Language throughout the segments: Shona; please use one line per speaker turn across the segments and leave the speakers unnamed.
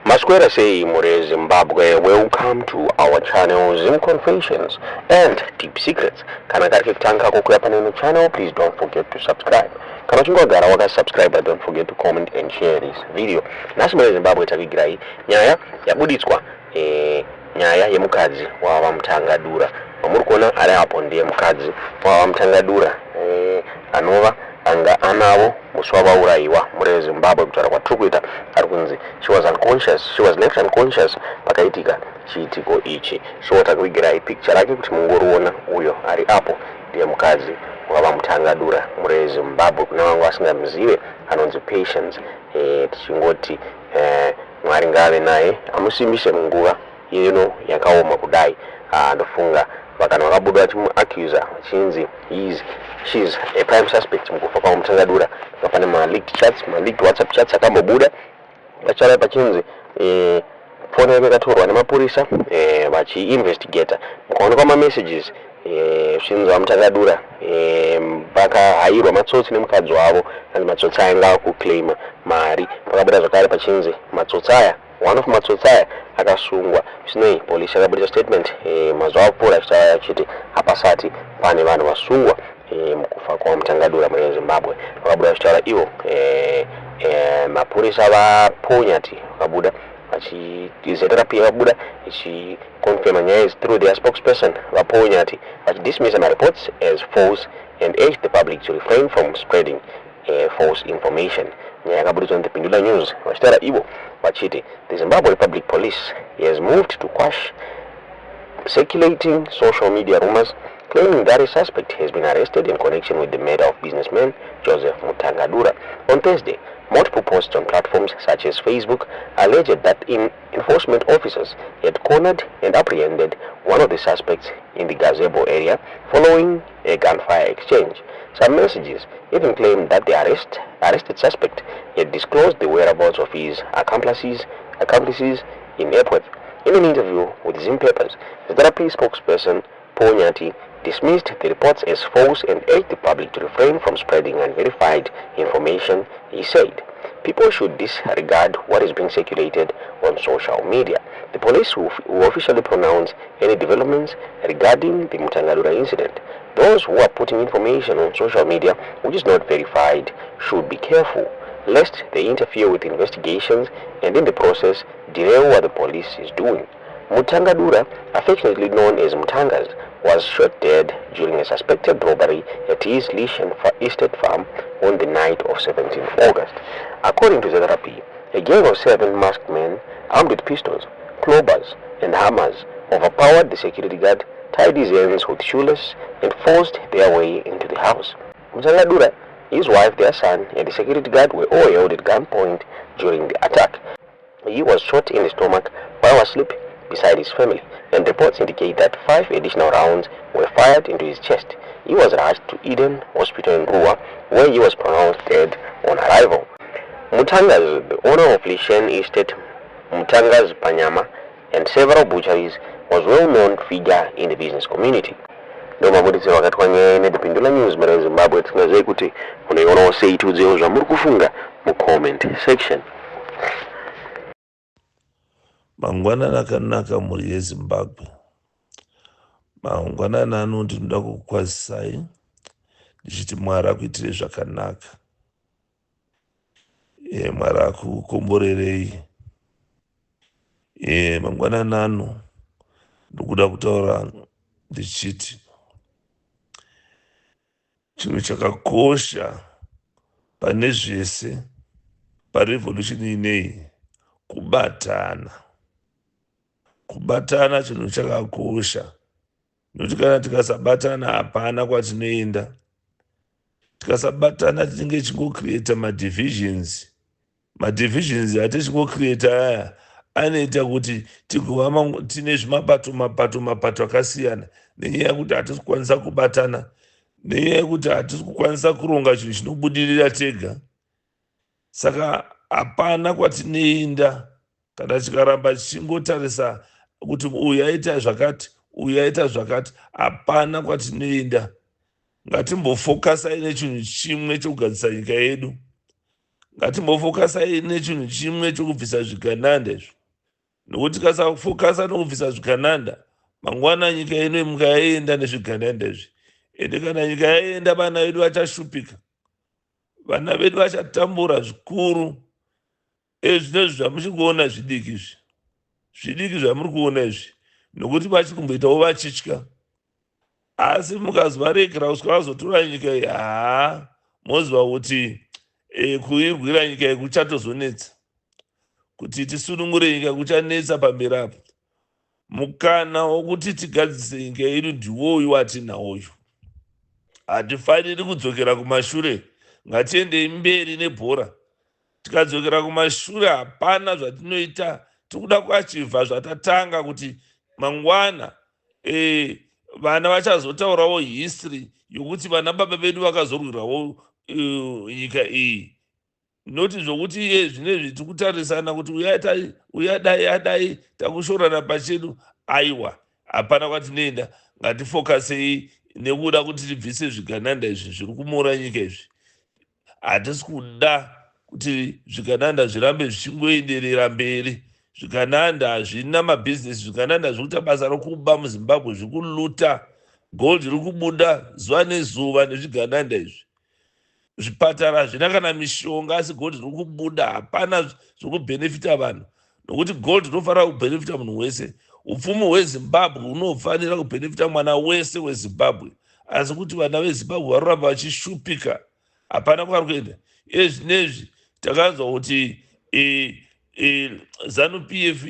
Masquera say More Zimbabwe, welcome to our channel Zim Confessions and Deep Secrets. Kana kari kutanka kukuya on the channel, please don't forget to subscribe. Kana chingogara waka subscribe, but don't forget to comment and share this video. Nasi More Zimbabwe takigirai nyaya yabuditswa nyaya ye Mukadzi WaMutangadura. Wamurikona ari apo ndiye Mukadzi WaMutangadura anova anga anavo Mhosva vaurayiwa muri Zimbabwe kutaura kwatikuita ari kunzi she was left unconscious pakaitika chiitiko ichi. So takuigirai picture rake kuti mungoriona uyo ari apo ndiye Mukadzi WaMutangadura muri Zimbabwe. Kuna vangu vasingamuzive anonzi Patience, tichingoti Mwari ngave naye amusimbise munguva yakaoma kudai. Ndofunga vakana vakabuda vachimuaccuser chinzi she's a prime suspect mukufa kwaMutangadura. Pane ma-leaked chats, ma-leaked WhatsApp chats akambobuda vachara pachinzi foni yake yakatorwa nemapurisa vachiinvestigata. Mukaonekwa ma-messages zvinzi WaMutangadura vakahayirwa matsotsi nemukadzi wavo and matsotsi ainga kuclaima mari. Pakabuda zvakare pachinzi matsotsi aya, one of matsotsi aya akasungwa. Zvinei polisi yakabudisa statement mazuva apfuura achitaura achiti hapasati pane vanhu vasungwa mukufa kwaMutangadura muri Zimbabwe. Vakabuda vachitaura ivo mapurisa vaponyati vakabuda vachizerapi vakabuda ichiconfirma nyaya idzi through their spokesperson. Vaponyati vachidismissa ma-reports as false and urge the public to refrain from spreading false information. Nyaya yakabudidzwa The Pindula News vachitaura ivo vachiti the Zimbabwe Public Police has moved to quash circulating social media rumors claiming that a suspect has been arrested in connection with the murder of businessman Joseph Mutangadura. On Thursday, multiple posts on platforms such as Facebook alleged that enforcement officers had cornered and apprehended one of the suspects in the gazebo area following a gunfire exchange. Some messages even claimed that the arrested suspect had disclosed the whereabouts of his accomplices in Epworth. In an interview with Zim Papers, the therapy spokesperson Ponyati dismissed the reports as false and urged the public to refrain from spreading unverified information. He said, people should disregard what is being circulated on social media. The police will officially pronounce any developments regarding the Mutangadura incident. Those who are putting information on social media which is not verified should be careful, lest they interfere with investigations and in the process derail what the police is doing. Mutangadura, affectionately known as Mutangaz, was shot dead during a suspected robbery at his leash and estate farm on the night of 17 August. According to the therapy, a gang of 7 masked men armed with pistols, clubbers, and hammers overpowered the security guard, tied his hands with shoelaces, and forced their way into the house. Mutangadura, his wife, their son, and the security guard were all held at gunpoint during the attack. He was shot in the stomach while asleep beside his family, and reports indicate that 5 additional rounds were fired into his chest. He was rushed to Eden Hospital in Rua, where he was pronounced dead on arrival. Mutangaz, the owner of Lishen Estate, Mutangaz Panyama, and several butcheries, was a well-known figure in the business community. Ndomabuditsi wakati kwanyene The Pindula News muri Zimbabwe. Tingazive kuti munaiona sei tudziwo zvamuri kufunga mu comment section.
Mangwanani akanaka muri yeZimbabwe. Mangwanani ano ndinoda kukwazisai ndichiti Mwari akuitire zvakanaka. Mwari akukomborerei. Mangwanani ano ndikuda kutaura ndichiti chinhu chakakosha pane zvese parevolution ineyi kubatana. Kubatana chinhu chakakosha. Nokuti kana tikasabatana hapana kwatinoenda. Tikasabatana tinenge tichingocreata madivisions. Madivisions atichingoCreata aya anoita kuti tigova tine zvimapato akasiyana nenyaya yekuti hatisi kukwanisa kubatana, nenyaya yekuti hatisi kukwanisa kuronga chinhu chinobudirira tega. Saka hapana kwatinoenda kana tikaramba tichingotarisa kuti uyu aita zvakati, uyu aita zvakati, hapana kwatinoenda. Ngatimbofokasai nechinhu chimwe chokugadzisa nyika yedu. ngatimbofokasai nechinhu chimwe chokubvisa zvigananda izvo, nokuti kasafokasa nokubvisa zvigananda mangwana nyika inoimuka yaenda nezvigananda izvi, ende kana nyika yaenda vana vedu vachashupika, vana vedu vachatambura zvikuru. Zvinezvi zvamuchikuona zvidiki izvi, zvidiki zvamuri kuona izvi, nokuti vachiri kumboitawo vachitya. Asi mukazovaregera kusvika vazotora nyika iyi, moziva kuti kuirwira nyika iyi kuchatozonetsa, kuti tisunungure nyika kuchanetsa pamberi apo. Mukana wokuti tigadzise nyika yedu ndiwoyu watinawoyu. Hatifaniri kudzokera kumashure, ngatiendei mberi nebhora. Tikadzokera kumashure hapana zvatinoita. Tikuda kuachivha zvatatanga kuti mangwana vana vachazotaurawo history yokuti vana baba vedu vakazorwirawo nyika iyi. Noti zvokuti zvinezvi tikutarisana kuti uyadai takushorana pachedu, aiwa hapana kwatinoenda. Ngatifokasei nekuda kuti tibvise zvigananda izvi zviri kumora nyika izvi. Hatisi kuda kuti zvigananda zvirambe zvichingoenderera mberi. Zvigananda hazvina mabhizinesi, zvigananda zvikuita basa rokuba muZimbabwe, zvikuluta gold riri kubuda zuva nezuva nezvigananda izvi. Zvipatara hazvina kana mishonga, asi gold riri kubuda, hapana zvokubhenefita vanhu, nokuti gold rinofanira kubhenefita munhu wese. Upfumi hweZimbabwe hunofanira kubhenefita mwana wese weZimbabwe, asi kuti vana veZimbabwe varoramba vachishupika, hapana kwari kuenda. Zvinezvi takanzwa kuti ZANU-PF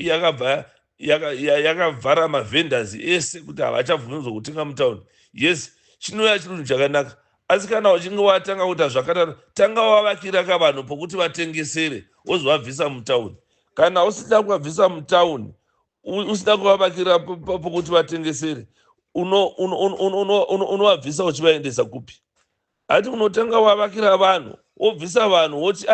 yakavhara mavhendors ese kuti havachabvumidzwa kutenga mutaundi. Yes, chinouya chinhu chakanaka, asi kana uchinge watanga kuita zvakadaro, tanga wavakira vanhu pokuti vatengesere wozovabvisa mutaundi. Kana usina kuvabvisa mutaundi, usina kuvavakira pokuti vatengesere, unovabvisa uchivaendesa kupi? Hati unotanga wavakira vanhu, wobvisa vanhu woti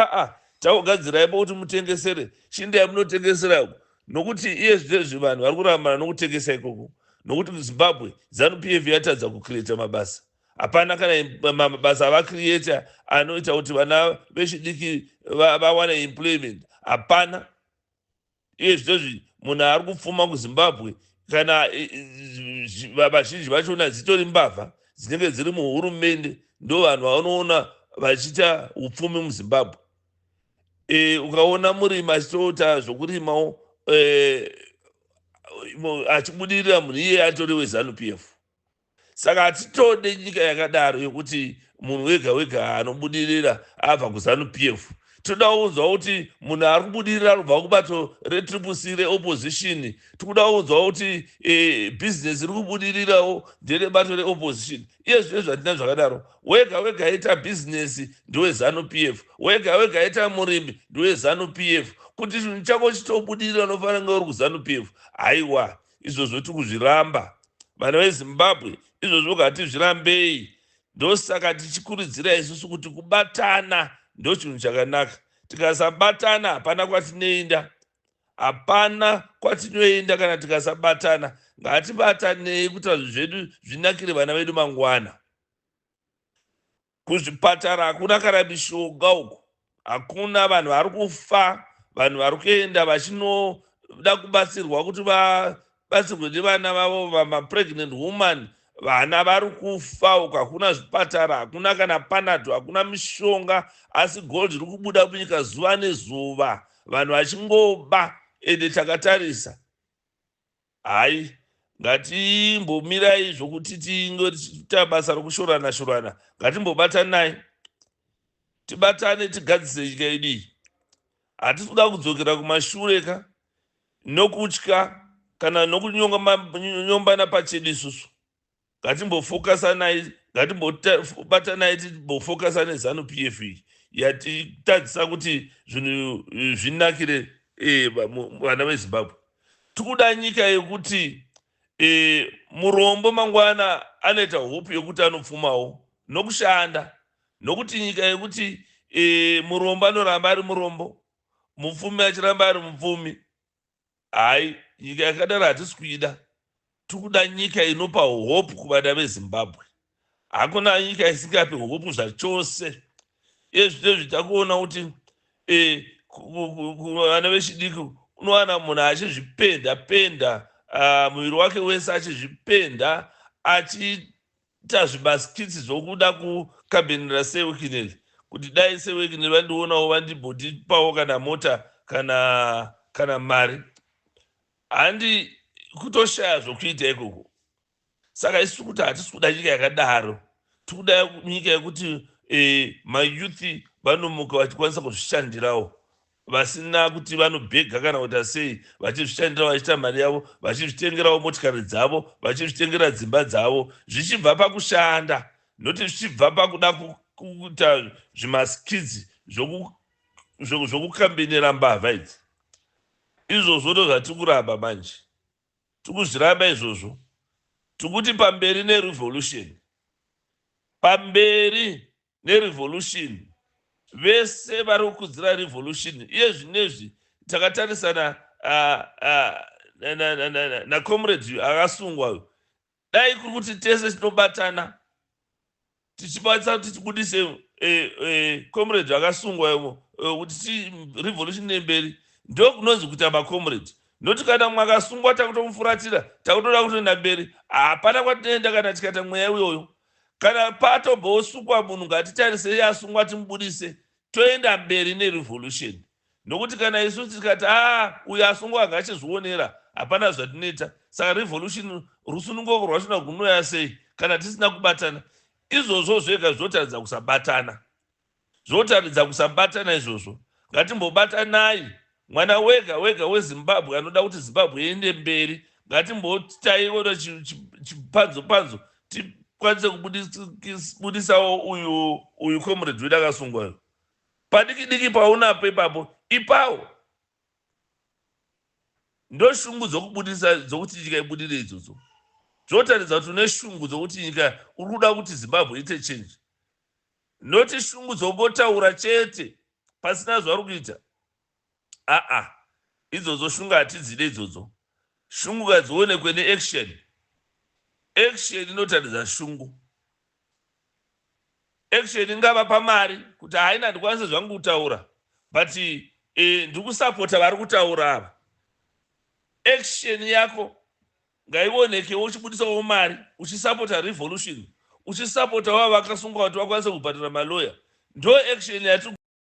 takugadzirai kuti mutengesere, chindai munotengesera uko, nokuti zvinezvi vanhu vari kurambana nokutengesa ikoko, nokuti muZimbabwe ZANU-PF yatadza kucreata mabasa. Hapana kana mabasa avacreata anoita kuti vana vechidiki vawane employment, hapana. Zvinezvi munhu ari kupfuma kuZimbabwe, kana vazhinji vachona dzitori mbavha dzinenge dziri muhurumende, ndo vanhu vanoona vachiita upfumi muZimbabwe. Ukaona murimi achitoita zvokurimawo achibudirira, munhu iye atori weZANU-PF. Saka hatitode nyika yakadaro yokuti munhu wega wega anobudirira abva kuZANU-PF. Toda kunzwa kuti munhu ari kubudirira kubva kubato reTCC reopposition. Tikuda kunzwa kuti bhizinesi riri kubudirirawo nderebato reopposition. Zvino zvatina zvakadaro, wega wega aita bhizinesi ndeweZANU-PF, wega wega aita murimi ndeweZANU-PF. Kuti chinhu chako chitobudirira unofanira kunge uri kuZANU-PF. Aiwa, izvozvo tikuzviramba. Vana veZimbabwe izvozvo ngatizvirambei. Ndosaka tichikurudzira isusu kuti kubatana ndo chinhu chakanaka. Tikasabatana hapana kwatinoenda, hapana kwatinoenda kana tikasabatana. Ngatibatanei kuti zvedu zvinakire vana vedu mangwana. Kuzvipatara hakuna kana mishonga uko, hakuna. Vanhu vari kufa, vanhu vari kuenda vachinoda kubatsirwa kuti vabatsirwe nevana vavo, mapregnant woman. Vana vari kufa uko, hakuna zvipatara, hakuna kana panado, hakuna mishonga, asi gold riri kubuda munyika zuva nezuva, vanhu vachingoba. Ende takatarisa, hai, ngatimbomirai zvokuti tiita basa rokushorana shorana. Ngatimbobatanai, tibatane tigadzise nyika yedu iyi. Hatisi kuda kudzokera kumashure ka nokutya kana nokunyombana pachedu isusu. Ngatimbofokasanai, ngatimbobatanai, timbofokasa neZANU-PF yatitadzisa kuti zvinhu zvinakire vana veZimbabwe. Tikuda nyika yekuti murombo mangwana anoita hope yokuti anopfumawo nokushanda, nokuti nyika yekuti murombo anoramba ari murombo, mupfumi achiramba ari mupfumi, hai, nyika yakadaro hatisi kuida. Tikuda nyika inopa hope kuvana veZimbabwe. Hakuna nyika isingapi hope zvachose. Zvinezvi takuona kuti vana vechidiki unowana munhu achizvipenda muviri wake wese achizvipenda achiita zvimaskitsi zvokuda kukambenera sewekineri kuti dai sewekineri vandionawo vandibhodipawo kana mota kana mari. Handi kutoshaya zvokuita ikoko. Saka isusu kuti hatisi kuda nyika yakadaro, tikuda nyika yekuti mayuthi vanomuka vachikwanisa kuzvishandirawo, vasina kuti vanobhega kana kuti sei, vachizvishandira vachiita mari yavo, vachizvitengerawo motikari dzavo, vachizvitengera dzimba dzavo, zvichibva pakushanda, noti zvichibva pakuda kuita zvimaskidzi zvokukambenera mbavha idzi. Izvozvo ndo zvatikuramba manje, tikuzviramba izvozvo. Tikuti pamberi nerevolution, vese vari kukudzira revolution. Iye zvinezvi takatarisana naComrade akasungwa, dai kuri kuti tese tinobatana tichibatsa kuti tibudise Comrade akasungwa kuti revolution nemberi, ndo kunonzi kuti maComrade. Noti kana mwakasungwa takutomufuratira, takutoda kutoenda mberi, hapana kwatinoenda kana tikaita mweya uyoyo. Kana patombosungwa munhu ngatitarise yasungwa timubudise, toenda mberi nerevolution. Nokuti kana isusu tikati uyu asungwa ngachizvionera, hapana zvatinoita. Saka revolution rusununguko rwachona kunoya sei kana tisina kubatana. Izvozvo zvega zvotaridza kusabatana. Zvotaridza kusabatana izvozvo. Ngatimbobatanai. Mwana wega weZimbabwe anoda kuti Zimbabwe iende mberi, ngatimbotaiwo chipanzo tikwanise kubudisawo uyu Comrade wedu akasungwayo. Padiki paunapo ipapo ipawo ndo shungu dzokubudisa dzokuti nyika ibudire idzodzo. Zvotaridza kuti une shungu dzokuti nyika uri kuda kuti Zimbabwe ite change. Noti shungu dzobotaura chete pasina zvari kuita. Idzodzo shungu hatidzide idzodzo. Shungu ngadzionekwe neaction. Action inotaridza shungu. Action ingava pamari kuti haina ndikwanise zvangu kutaura, but ndikusapota vari kutaura ava. Action yako ngaionekewo uchibudisawo mari, uchisapota revolution, uchisapota wava vakasungwa kuti vakwanise kubhadhara maloya. Ndo action yati